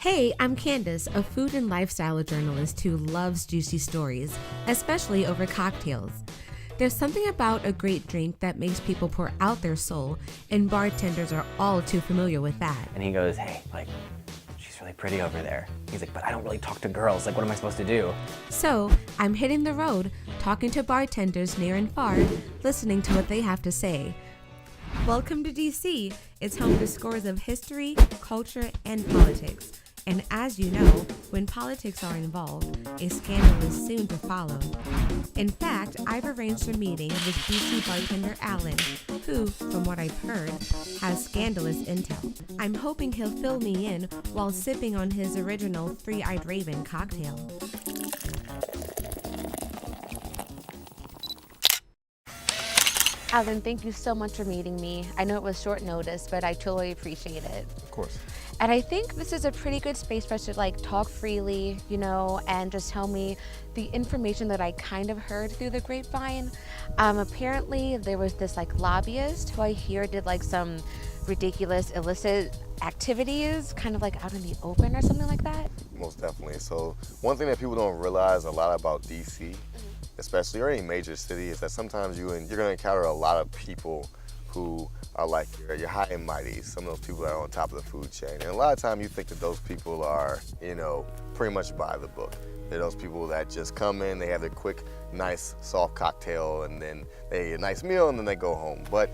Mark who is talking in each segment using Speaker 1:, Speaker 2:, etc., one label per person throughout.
Speaker 1: Hey, I'm Candace, a food and lifestyle journalist who loves juicy stories, especially over cocktails. There's something about a great drink that makes people pour out their soul, and bartenders are all too familiar with that.
Speaker 2: And he goes, hey, she's really pretty over there. He's like, but I don't really talk to girls. What am I supposed to do?
Speaker 1: So, I'm hitting the road, talking to bartenders near and far, listening to what they have to say. Welcome to DC. It's home to scores of history, culture, and politics. And as you know, when politics are involved, a scandal is soon to follow. In fact, I've arranged a meeting with DC bartender Alan, who, from what I've heard, has scandalous intel. I'm hoping he'll fill me in while sipping on his original Three-Eyed Raven cocktail.
Speaker 3: Alan, thank you so much for meeting me. I know it was short notice, but I totally appreciate it.
Speaker 4: Of course.
Speaker 3: And I think this is a pretty good space for us to talk freely, and just tell me the information that I kind of heard through the grapevine. Apparently there was this lobbyist who I hear did some ridiculous illicit activities, kind of out in the open or something like that.
Speaker 4: Most definitely. So one thing that people don't realize a lot about DC, especially or any major city, is that sometimes you're going to encounter a lot of people who are like your high and mighty, some of those people that are on top of the food chain. And a lot of time you think that those people are, pretty much by the book. They're those people that just come in, they have their quick, nice, soft cocktail, and then they eat a nice meal, and then they go home. But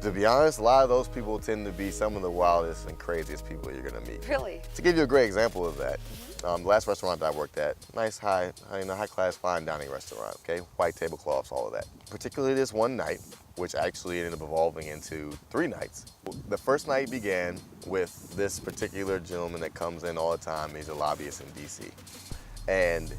Speaker 4: to be honest, a lot of those people tend to be some of the wildest and craziest people you're gonna meet.
Speaker 3: Really?
Speaker 4: To give you a great example of that, the last restaurant that I worked at, nice, high-class, fine dining restaurant, okay? White tablecloths, all of that. Particularly this one night, which actually ended up evolving into 3 nights. The first night began with this particular gentleman that comes in all the time. He's a lobbyist in DC. And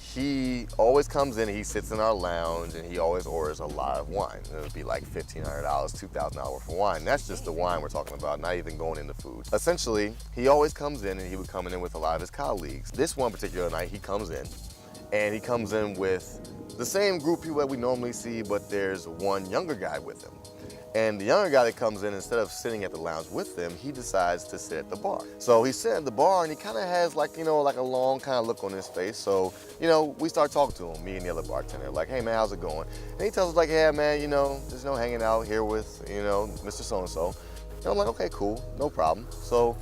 Speaker 4: he always comes in, he sits in our lounge, and he always orders a lot of wine. It would be like $1,500, $2,000 worth of wine. That's just the wine we're talking about, not even going into food. Essentially, he always comes in, and he would come in with a lot of his colleagues. This one particular night, he comes in, and he comes in with the same group of people that we normally see, but there's one younger guy with him. And the younger guy that comes in, instead of sitting at the lounge with them, he decides to sit at the bar. So he's sitting at the bar, and he kind of has a long kind of look on his face. So, we start talking to him, me and the other bartender, hey man, how's it going? And he tells us yeah man, just hanging out here with, Mr. So-and-so. And I'm like, okay, cool, no problem. So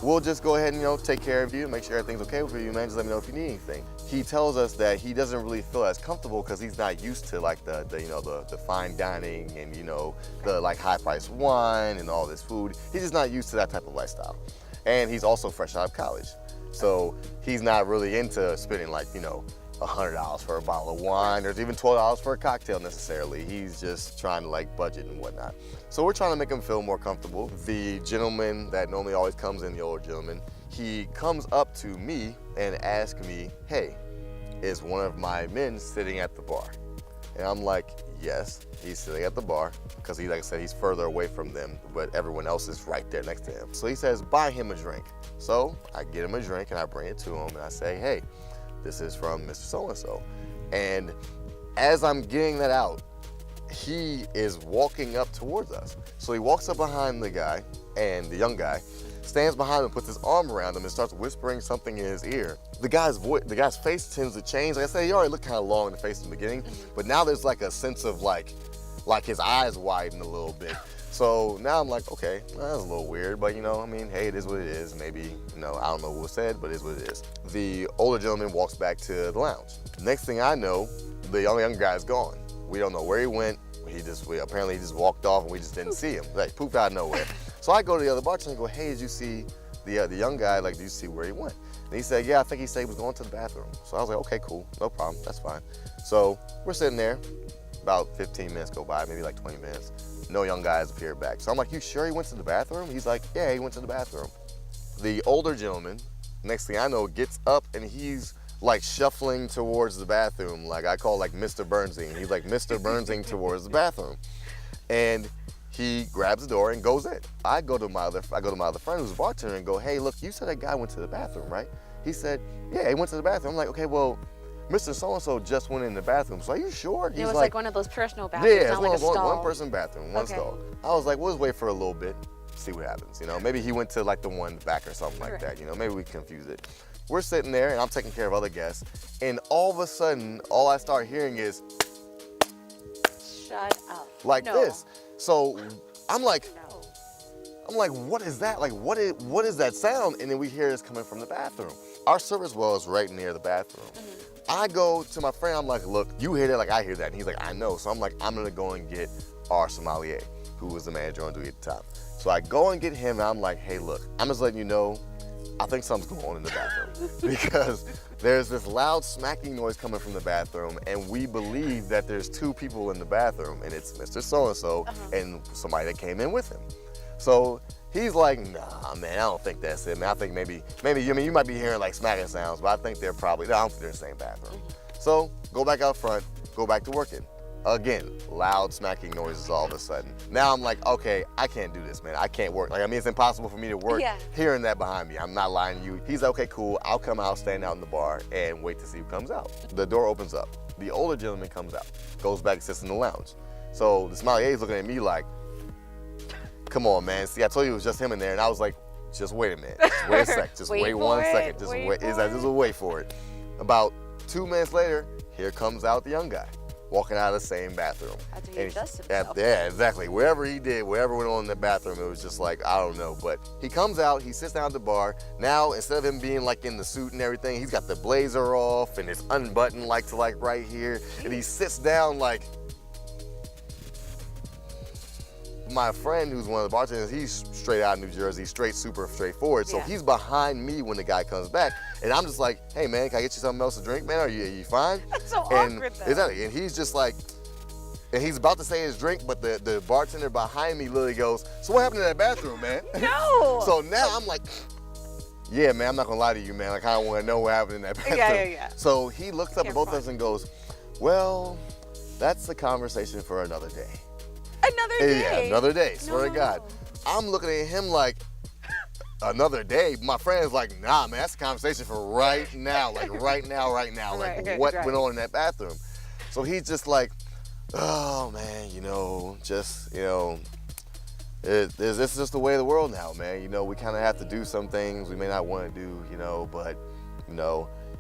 Speaker 4: we'll just go ahead and, take care of you, make sure everything's okay with you, man. Just let me know if you need anything. He tells us that he doesn't really feel as comfortable because he's not used to the fine dining and, the high-priced wine and all this food. He's just not used to that type of lifestyle. And he's also fresh out of college. So he's not really into spending $100 for a bottle of wine, or even $12 for a cocktail necessarily. He's just trying to budget and whatnot. So we're trying to make him feel more comfortable. The gentleman that normally always comes in, the older gentleman, he comes up to me and asks me, hey, is one of my men sitting at the bar? And I'm like, yes, he's sitting at the bar, because like I said, he's further away from them, but everyone else is right there next to him. So he says, buy him a drink. So I get him a drink and I bring it to him and I say, hey, this is from Mr. So-and-so. And as I'm getting that out, he is walking up towards us. So he walks up behind the guy, and the young guy stands behind him, puts his arm around him, and starts whispering something in his ear. The guy's face tends to change. Like I said, he already looked kind of long in the face in the beginning, but now there's a sense of his eyes widen a little bit. So now I'm like, okay, well, that's a little weird, but hey, it is what it is. Maybe, I don't know what was said, but it is what it is. The older gentleman walks back to the lounge. Next thing I know, the young guy's gone. We don't know where he went. Apparently he just walked off and we just didn't see him. Poofed out of nowhere. So I go to the other bartender and go, hey, did you see the young guy? Did you see where he went? And he said, yeah, I think he said he was going to the bathroom. So I was like, okay, cool, no problem, that's fine. So we're sitting there, about 15 minutes go by, maybe 20 minutes. No young guys appeared back. So I'm like, you sure he went to the bathroom? He's like, yeah, he went to the bathroom. The older gentleman, next thing I know, gets up and he's shuffling towards the bathroom. I call Mr. Burnsing. He's Mr. Burnsing towards the bathroom. And he grabs the door and goes in. I go to my other friend who's a bartender and go, hey, look, you said that guy went to the bathroom, right? He said, yeah, he went to the bathroom. I'm like, okay, well, Mr. So-and-so just went in the bathroom, so are you sure?
Speaker 3: He's it was one of those personal bathrooms,
Speaker 4: yeah,
Speaker 3: not a stall.
Speaker 4: One person bathroom, one stall. I was like, we'll just wait for a little bit. see what happens. You know, maybe he went to like the one in the back or something like that. You know, maybe we confuse it. We're sitting there and I'm taking care of other guests, and all of a sudden, all I start hearing is,
Speaker 3: Shut up.
Speaker 4: like
Speaker 3: No.
Speaker 4: this. So I'm like,
Speaker 3: No.
Speaker 4: what is that? Like, what is that sound? And then we hear this coming from the bathroom. Our service well is right near the bathroom. I go to my friend, I'm like, look, you hear that like I hear that. And he's like, I know. So I'm like, I'm gonna go and get our sommelier, who was the manager on duty at the time. So I go and get him, and I'm like, hey, look, I'm just letting you know, I think something's going on in the bathroom. Because there's this loud smacking noise coming from the bathroom, and we believe that there's two people in the bathroom, and it's Mr. So-and-so and somebody that came in with him. So he's like, nah, man, I don't think that's it, man. I think maybe, I mean, you might be hearing like smacking sounds, but I think they're probably, I don't think they're in the same bathroom. So go back out front, go back to working. Again, loud smacking noises all of a sudden. Now I'm like, okay, I can't do this, man. I can't work. Like, I mean, it's impossible for me to work hearing that behind me. I'm not lying to you. He's like, okay, cool. I'll come out, stand out in the bar, and wait to see who comes out. The door opens up. The older gentleman comes out, goes back and sits in the lounge. So the sommelier is looking at me like, come on, man. See, I told you it was just him in there, and I was like, just wait a minute. Just wait a sec. Just wait 1 second. Just wait for it. About 2 minutes later, here comes out the young guy, walking out of the same bathroom.
Speaker 3: After he adjusts himself.
Speaker 4: Yeah, exactly. Wherever he did, whatever went on in the bathroom, it was just like, I don't know. But he comes out, he sits down at the bar. Now, instead of him being like in the suit and everything, he's got the blazer off and it's unbuttoned like to like right here. And he sits down like, my friend who's one of the bartenders, he's straight out of New Jersey, super straightforward. So he's behind me when the guy comes back. And I'm just like, hey man, can I get you something else to drink, man? Are you fine?
Speaker 3: That's so awkward though.
Speaker 4: Exactly, and he's just like, and he's about to say his drink, but the bartender behind me literally goes, so what happened to that bathroom, man?
Speaker 3: No!
Speaker 4: So now I'm like, yeah, man, I'm not gonna lie to you, man. I kinda wanna know what happened in that bathroom.
Speaker 3: Yeah.
Speaker 4: So he looks up at both of us and goes, well, that's a conversation for another day.
Speaker 3: Another day?
Speaker 4: Yeah, another day, swear to God. I'm looking at him like, another day? My friend's like, nah, man, that's a conversation for right now, like right now. Like, what went on in that bathroom? So he's just like, oh, man, this is just the way of the world now, man. We kind of have to do some things we may not want to do, but,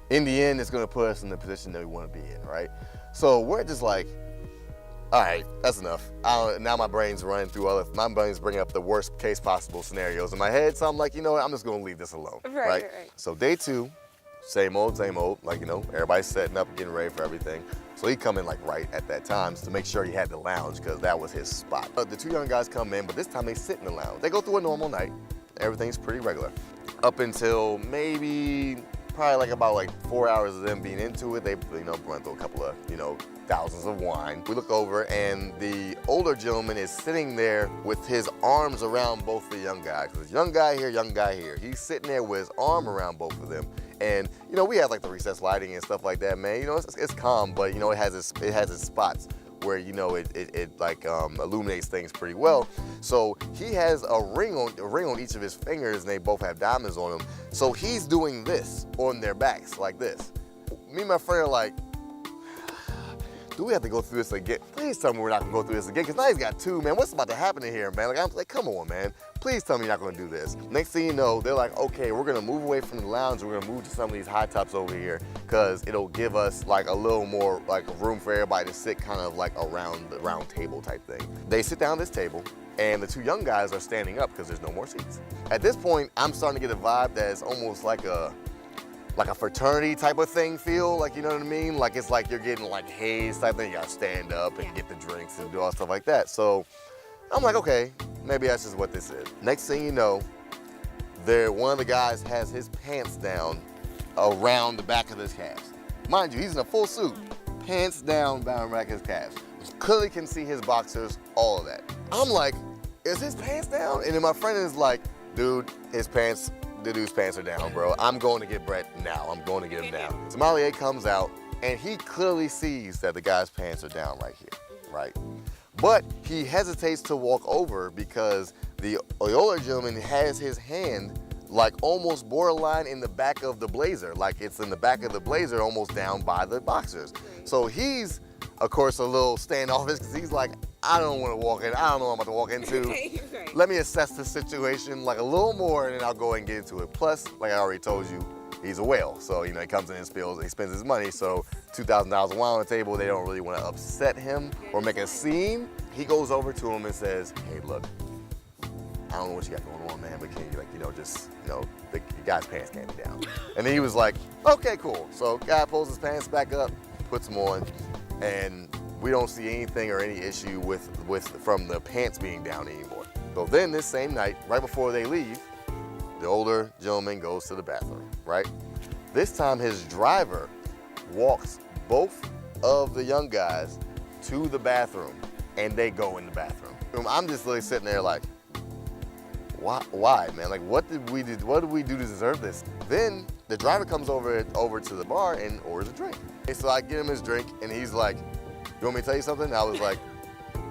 Speaker 4: in the end, it's going to put us in the position that we want to be in, right? So we're just like, all right, that's enough. Now my brain's running through my brain's bringing up the worst case possible scenarios in my head. So I'm like, you know what? I'm just gonna leave this alone. Right. So day 2, same old. Like, everybody's setting up, getting ready for everything. So he come in like right at that time to make sure he had the lounge because that was his spot. The 2 young guys come in, but this time they sit in the lounge. They go through a normal night. Everything's pretty regular. Up until probably about 4 hours of them being into it. They, run through a couple of, thousands of wine. We look over and the older gentleman is sitting there with his arms around both the young guys. There's young guy here. He's sitting there with his arm around both of them. And, we have like the recessed lighting and stuff like that, man. It's calm, but it has its spots where, it illuminates things pretty well. So he has a ring on each of his fingers and they both have diamonds on them. So he's doing this on their backs like this. Me and my friend are like, do we have to go through this again? Please tell me we're not gonna go through this again, because now he's got 2, man. What's about to happen in here, man? I'm like, come on, man. Please tell me you're not gonna do this. Next thing you know, they're like, okay, we're gonna move away from the lounge. We're gonna move to some of these high tops over here, because it'll give us like a little more room for everybody to sit kind of like around the round table type thing. They sit down at this table, and the 2 young guys are standing up because there's no more seats. At this point, I'm starting to get a vibe that is almost like a fraternity type of thing feel, you know what I mean? Like it's like you're getting hazed type thing. You gotta stand up and get the drinks and do all stuff like that. So I'm like, okay, maybe that's just what this is. Next thing you know, one of the guys has his pants down around the back of his calves. Mind you, he's in a full suit, pants down the back of his calves. Clearly can see his boxers, all of that. I'm like, is his pants down? And then my friend is like, dude, the dude's pants are down, bro. I'm going to get Brett now. I'm going to get him down. Sommelier comes out, and he clearly sees that the guy's pants are down right here, right? But he hesitates to walk over because the older gentleman has his hand almost borderline in the back of the blazer. Like it's in the back of the blazer, almost down by the boxers. So he's, of course, a little standoffish because he's like, I don't want to walk in. I don't know what I'm about to walk into.
Speaker 1: Right.
Speaker 4: Let me assess the situation like a little more, and then I'll go ahead and get into it. Plus, like I already told you, he's a whale. So, you know, he comes in and spills, he spends his money. So $2,000 of wine on the table, they don't really want to upset him or make a scene. He goes over to him and says, hey, look, I don't know what you got going on, man, but can you, like, you know, just, you know, the guy's pants can't be down. And then he was like, okay, cool. So guy pulls his pants back up, puts them on, and we don't see anything or any issue from the pants being down anymore. So then this same night, right before they leave, the older gentleman goes to the bathroom, right? This time his driver walks both of the young guys to the bathroom, and they go in the bathroom. I'm just really sitting there like, why, man? Like, what did we do to deserve this? Then the driver comes over to the bar and orders a drink. And so I get him his drink, and he's like, you want me to tell you something? I was like,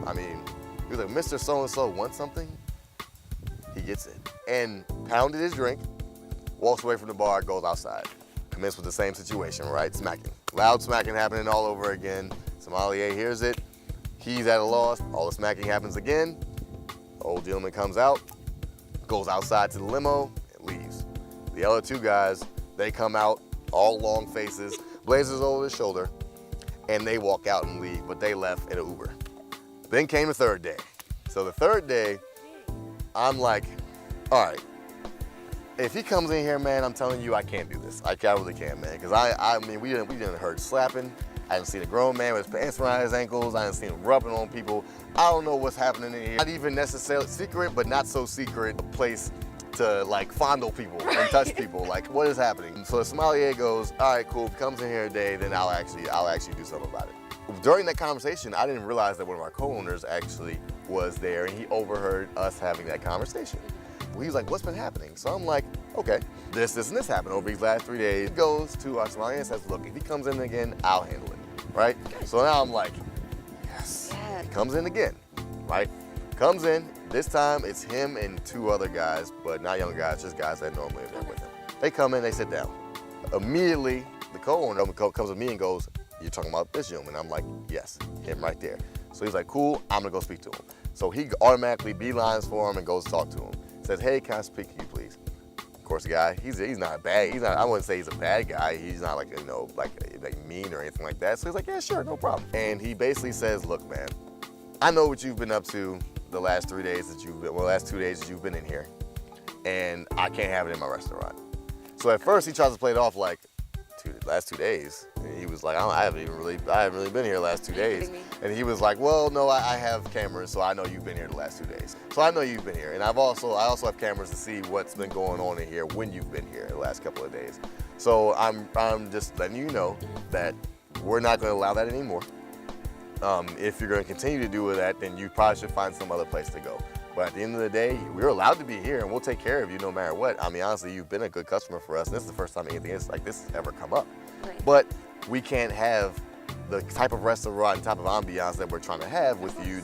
Speaker 4: I mean, he was like, Mr. So-and-so wants something? He gets it. And pounded his drink, walks away from the bar, goes outside. Commenced with the same situation, right? Smacking. Loud smacking happening all over again. Sommelier hears it. He's at a loss. All the smacking happens again. Old gentleman comes out, goes outside to the limo, and leaves. The other two guys, they come out, all long faces, blazers over his shoulder, and they walk out and leave, but they left in an Uber. Then came the third day. So the third day, I'm like, all right, if he comes in here, man, I'm telling you, I can't do this. I really can't, man, because I mean, we didn't heard slapping. I didn't see a grown man with his pants around his ankles. I didn't see him rubbing on people. I don't know what's happening in here. Not even necessarily secret, but not so secret, a place to like fondle people and touch people. Like, what is happening? So the sommelier goes, all right, cool, if he comes in here today, then I'll actually do something about it. During that conversation, I didn't realize that one of our co-owners actually was there, and he overheard us having that conversation. He was like, what's been happening? So I'm like, okay, this, and this happened over these last 3 days. He goes to our sommelier and says, look, if he comes in again, I'll handle it, right? So now I'm like, yes. He comes in again, right? Comes in, this time it's him and two other guys, but not young guys, just guys that normally are there with him. They come in, they sit down. Immediately, the co-owner comes with me and goes, you're talking about this gentleman? I'm like, yes, him right there. So he's like, cool, I'm gonna go speak to him. So he automatically beelines for him and goes to talk to him. Says, hey, can I speak to you, please? Of course, the guy, he's not bad. I wouldn't say he's a bad guy. He's not like, you know, like mean or anything like that. So he's like, yeah, sure, no problem. And he basically says, look, man, I know what you've been up to the last 3 days last 2 days that you've been in here, and I can't have it in my restaurant. So at first he tries to play it off like, last 2 days. And he was like, I haven't really been here the last 2 days. And he was like, well, no, I have cameras, so I know you've been here the last 2 days. So I know you've been here. And I also have cameras to see what's been going on in here when you've been here the last couple of days. So I'm just letting you know that we're not going to allow that anymore. If you're going to continue to do that, then you probably should find some other place to go. But at the end of the day, we're allowed to be here, and we'll take care of you no matter what. I mean, honestly, you've been a good customer for us. This is the first time anything like this has ever come up.
Speaker 3: Right.
Speaker 4: But we can't have the type of restaurant and type of ambiance that we're trying to have with you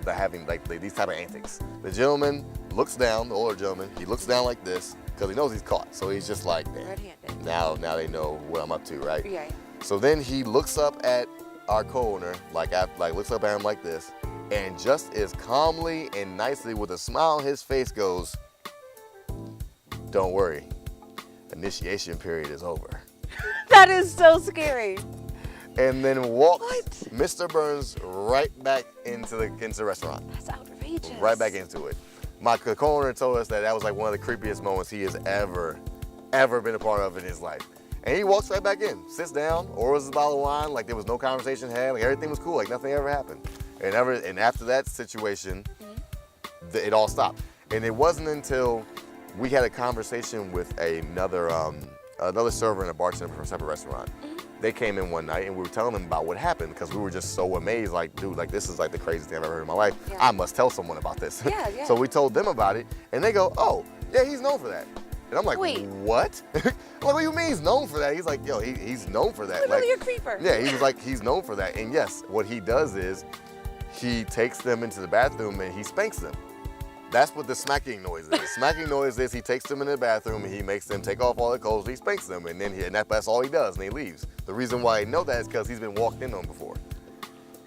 Speaker 4: having these type of antics. The gentleman looks down, the older gentleman, he looks down like this because he knows he's caught. So he's just like,
Speaker 3: Red-handed.
Speaker 4: now they know what I'm up to, right?
Speaker 3: Yeah.
Speaker 4: So then he looks up at our co-owner, looks up at him like this, and just as calmly and nicely with a smile on his face goes, don't worry, initiation period is over.
Speaker 3: That is so scary.
Speaker 4: And then walks
Speaker 3: What?
Speaker 4: Mr. Burns right back into the restaurant.
Speaker 3: That's outrageous.
Speaker 4: Right back into it. My co-owner told us that was like one of the creepiest moments he has ever been a part of in his life. And he walks right back in, sits down, orders a bottle of wine, like there was no conversation had, like everything was cool, like nothing ever happened. And after that situation, it all stopped. And it wasn't until we had a conversation with another server and a bartender from a separate restaurant. They came in one night and we were telling them about what happened because we were just so amazed, like, dude, like this is like the craziest thing I've ever heard in my life.
Speaker 3: Yeah.
Speaker 4: I must tell someone about this.
Speaker 3: Yeah.
Speaker 4: So we told them about it and they go, oh, yeah, he's known for that. And I'm like,
Speaker 3: Wait.
Speaker 4: what? I'm like, what do you mean he's known for that? He's like, yo, he's known for that.
Speaker 3: Literally
Speaker 4: Like,
Speaker 3: a creeper.
Speaker 4: yeah, he was like, he's known for that. And yes, what he does is he takes them into the bathroom and he spanks them. That's what the smacking noise is. Smacking noise is he takes them in the bathroom and he makes them take off all their clothes, he spanks them, and then that's all he does, and he leaves. The reason why I know that is because he's been walked in on before.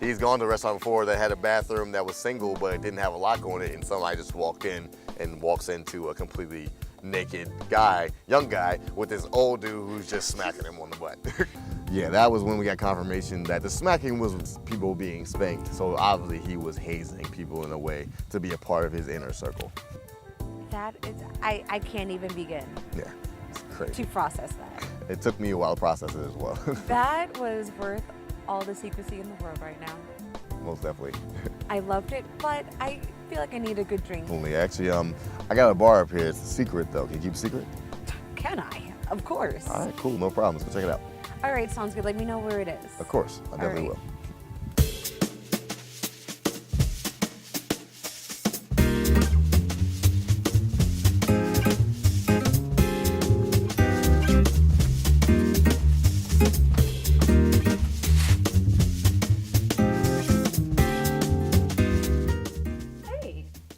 Speaker 4: He's gone to a restaurant before that had a bathroom that was single, but it didn't have a lock on it, and somebody just walked in and walks into a completely naked guy, young guy, with this old dude who's just smacking him on the butt. Yeah, that was when we got confirmation that the smacking was people being spanked. So obviously he was hazing people in a way to be a part of his inner circle.
Speaker 3: That is, I can't even begin
Speaker 4: Yeah, it's crazy.
Speaker 3: to process that.
Speaker 4: It took me a while to process it as well.
Speaker 3: That was worth all the secrecy in the world right now.
Speaker 4: Most definitely.
Speaker 3: I loved it, but I feel like I need a good drink.
Speaker 4: Only actually, I got a bar up here. It's a secret though. Can you keep a secret?
Speaker 3: Can I? Of course.
Speaker 4: All right, cool, no problem. Let's go check it out.
Speaker 3: All right, sounds good. Let me know where it is.
Speaker 4: Of course, I definitely
Speaker 3: right.
Speaker 4: will.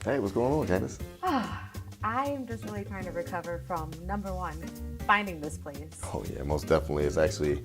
Speaker 4: Hey, what's going on, Candace?
Speaker 3: I'm just really trying to recover from, number one, finding this place.
Speaker 4: Oh yeah, most definitely. It's actually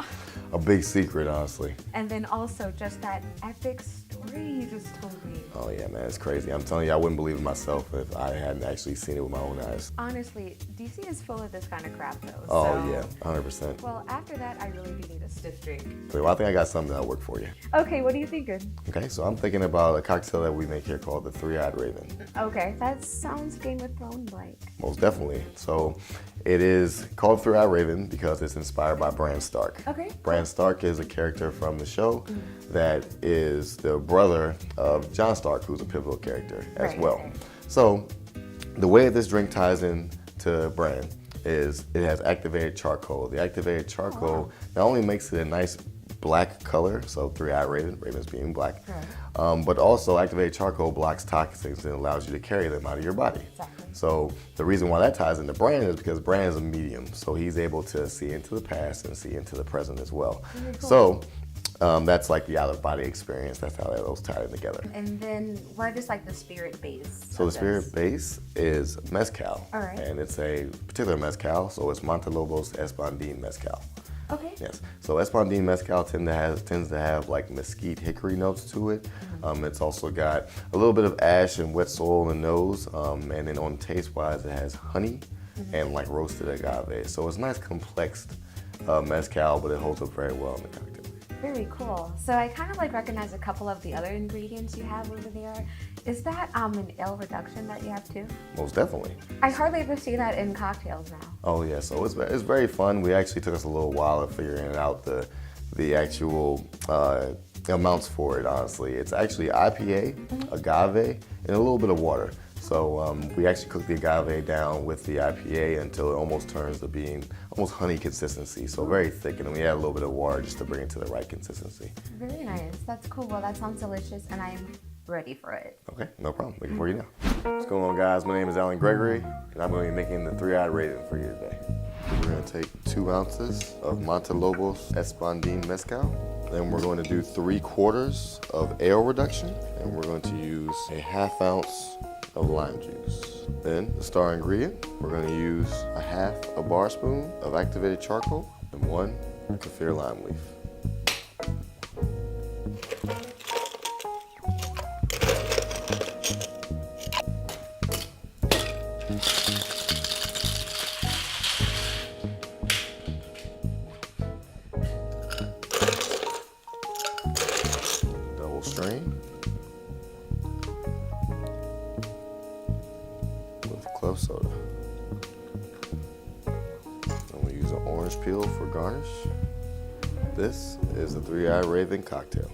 Speaker 4: a big secret, honestly.
Speaker 3: And then also just that epic story you just told me.
Speaker 4: Oh yeah, man, it's crazy. I'm telling you, I wouldn't believe it myself if I hadn't actually seen it with my own eyes.
Speaker 3: Honestly, DC is full of this kind of crap though.
Speaker 4: Oh
Speaker 3: so,
Speaker 4: yeah, 100%.
Speaker 3: Well, after that, I really do need a stiff drink.
Speaker 4: Well, I think I got something that'll work for you.
Speaker 3: Okay, what are you thinking?
Speaker 4: Okay, so I'm thinking about a cocktail that we make here called the Three-Eyed Raven.
Speaker 3: Okay, that sounds Game of Thrones-like.
Speaker 4: Most definitely. So it is called Three-Eyed Raven because it's inspired by Bran Stark.
Speaker 3: Okay.
Speaker 4: Bran Stark is a character from the show that is the brother of Jon Stark, who's a pivotal character as
Speaker 3: Right,
Speaker 4: well.
Speaker 3: right.
Speaker 4: So the way this drink ties in to Bran is it has activated charcoal. The activated charcoal not only makes it a nice black color, so Three-Eyed Raven, ravens being black, but also activated charcoal blocks toxins and allows you to carry them out of your body.
Speaker 3: Exactly.
Speaker 4: So the reason why that ties into Bran is because Bran is a medium, so he's able to see into the past and see into the present as well.
Speaker 3: Very cool.
Speaker 4: So that's like the out-of-body experience. That's how those tie in together.
Speaker 3: And then what is like the spirit base?
Speaker 4: So the
Speaker 3: of
Speaker 4: spirit
Speaker 3: this?
Speaker 4: base is mezcal,
Speaker 3: All right.
Speaker 4: and it's a particular mezcal, so it's Montelobos Espondine mezcal.
Speaker 3: Okay.
Speaker 4: Yes. So Espondine mezcal tends to have like mesquite hickory notes to it. It's also got a little bit of ash and wet soil in the nose, and then on taste wise, it has honey and like roasted agave. So it's a nice complex mezcal, but it holds up very well in the cocktail.
Speaker 3: Very cool. So I kind of like recognize a couple of the other ingredients you have over there. Is that an ale reduction that you have too?
Speaker 4: Most definitely.
Speaker 3: I hardly ever see that in cocktails now.
Speaker 4: Oh yeah, so it's very fun. We actually took us a little while of figuring out the actual amounts for it. Honestly, it's actually IPA, agave, and a little bit of water. So we actually cook the agave down with the IPA until it almost turns to being almost honey consistency. So very thick, and then we add a little bit of water just to bring it to the right consistency.
Speaker 3: Very nice. That's cool. Well, that sounds delicious, and I am ready for it.
Speaker 4: Okay, no problem. Making for you now. What's going on, guys? My name is Alan Gregory, and I'm going to be making the Three-Eyed Raven for you today. We're going to take 2 ounces of Montelobos Espondine Mezcal. Then we're going to do 3/4 of ale reduction, and we're going to use a 1/2 ounce of lime juice. Then the star ingredient, we're going to use a 1/2 bar spoon of activated charcoal and 1 kaffir lime leaf. Double strain with club soda. And we use an orange peel for garnish. This is the Three-Eyed Raven cocktail.